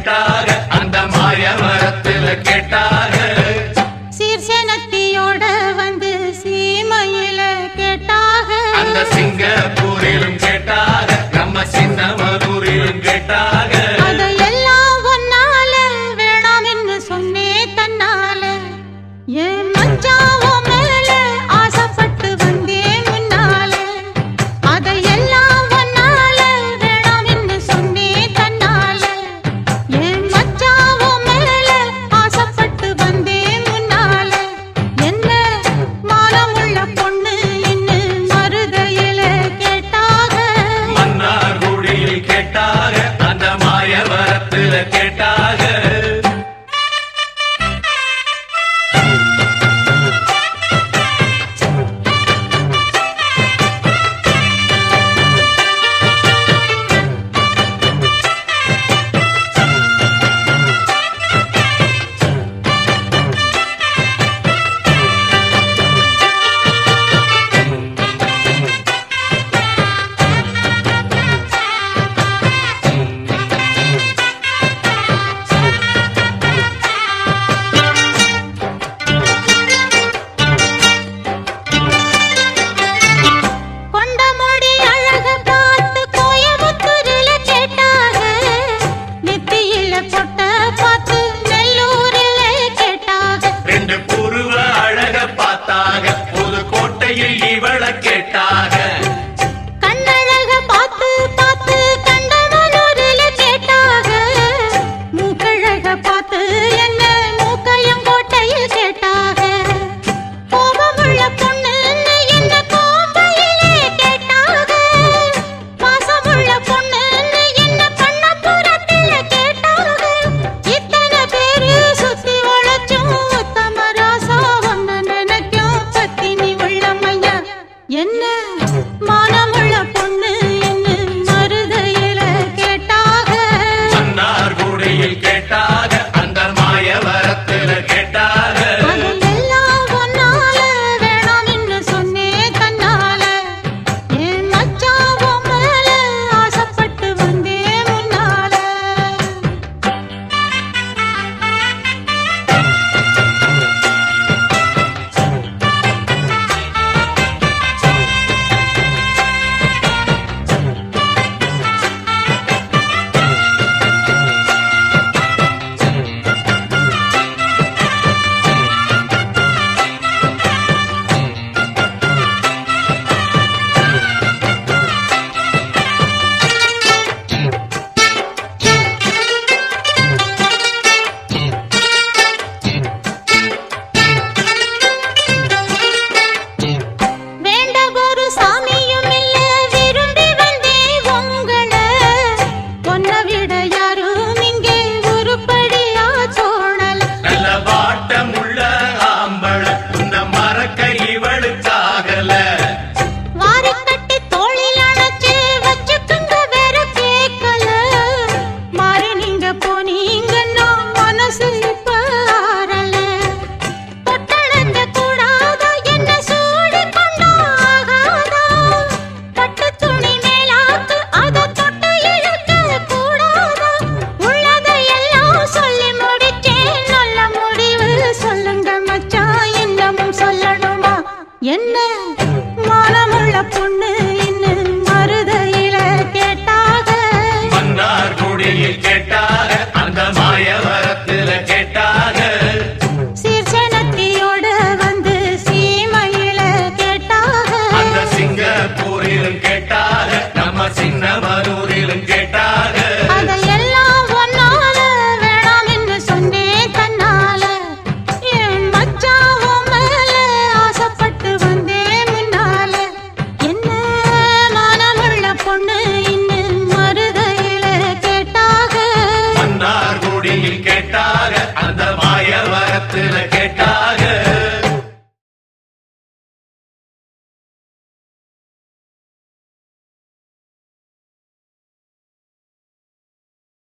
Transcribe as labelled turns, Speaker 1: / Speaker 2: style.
Speaker 1: கேட்டாக அந்த மாய மரத்துல கேட்டாக
Speaker 2: சீர்சனத்தியோட வந்து சீமையில கேட்டாக
Speaker 1: அந்த சிங்கப்பூரிலும் கேட்டாக நம்ம சின்னமனூரிலும் கேட்டாக
Speaker 2: அதையெல்லாம் ஒன்னால வேணாம் என்று சொன்னே தன்னால என் மச்சாவோ மேல ஆசைப்பட்டு வந்தேன் முன்னால அதையெல்லாம் ஒன்னால வேணாம் என்று சொன்னே தன்னால என் மச்சாவோ மேல ஆசைப்பட்டு வந்தேன் முன்னால என்ன மானமுள்ள பொண்ணு இன்னு மருதையில கேட்டாக
Speaker 1: மன்னார் குடியில் கேட்டாக அந்த மாய மரத்துல கேட்டாக
Speaker 2: கொண்டமுடி அழக பார்த்து கோயமுத்தூரில கேட்டாக நெத்தியில பொட்ட பார்த்து நெல்லூரில கேட்டாக
Speaker 1: ரெண்டு புருவ அழக பார்த்தாக புதுக்கோட்டையில் இவள கேட்டாக
Speaker 2: கண்ணழக பார்த்து பார்த்து கண்டமனூரில கேட்டாக மூக்கழக பார்த்து என்ன மூக்கையங்கோட்டையில் கேட்டாக கோபமுள்ள பொண்ணு என்ன கோம்பையிலே கேட்டாக பாசமுள்ள பொண்ணு என்ன பண்ணப்புறத்தில கேட்டாக இத்தனை பேரு சுத்தி வளைச்சும் உத்தம ராசா ஒன்ன நினைக்கும் பத்தினி உள்ளமையா என்ன மானமுள்ள பொண்ணு என்ன மருதையில கேட்டாக
Speaker 1: மன்னார் குடியில் கேட்டாக அந்த மாய மரத்துல கேட்டாக
Speaker 2: அதையெல்லாம் ஒன்னால வேணாம் என்று சொன்னே தன்னால என் மச்சாவோ மேல ஆசைப்பட்டு வந்தேன் முன்னால வேண்ட ஒரு சாமியும் இல்ல விரும்பி வந்தேன் உங்கள பொன்ன விட யாரும் இங்கே உருப்படியா தோணல
Speaker 1: நல்ல வாட்டமுள்ள ஆம்பள உன்ன மறக்க இவளுக்காகல
Speaker 2: வாரி கட்டி தோளில் அணைச்சு வச்சுக்குங்க வேற கேட்கல மாறி நீங்க போனீங்க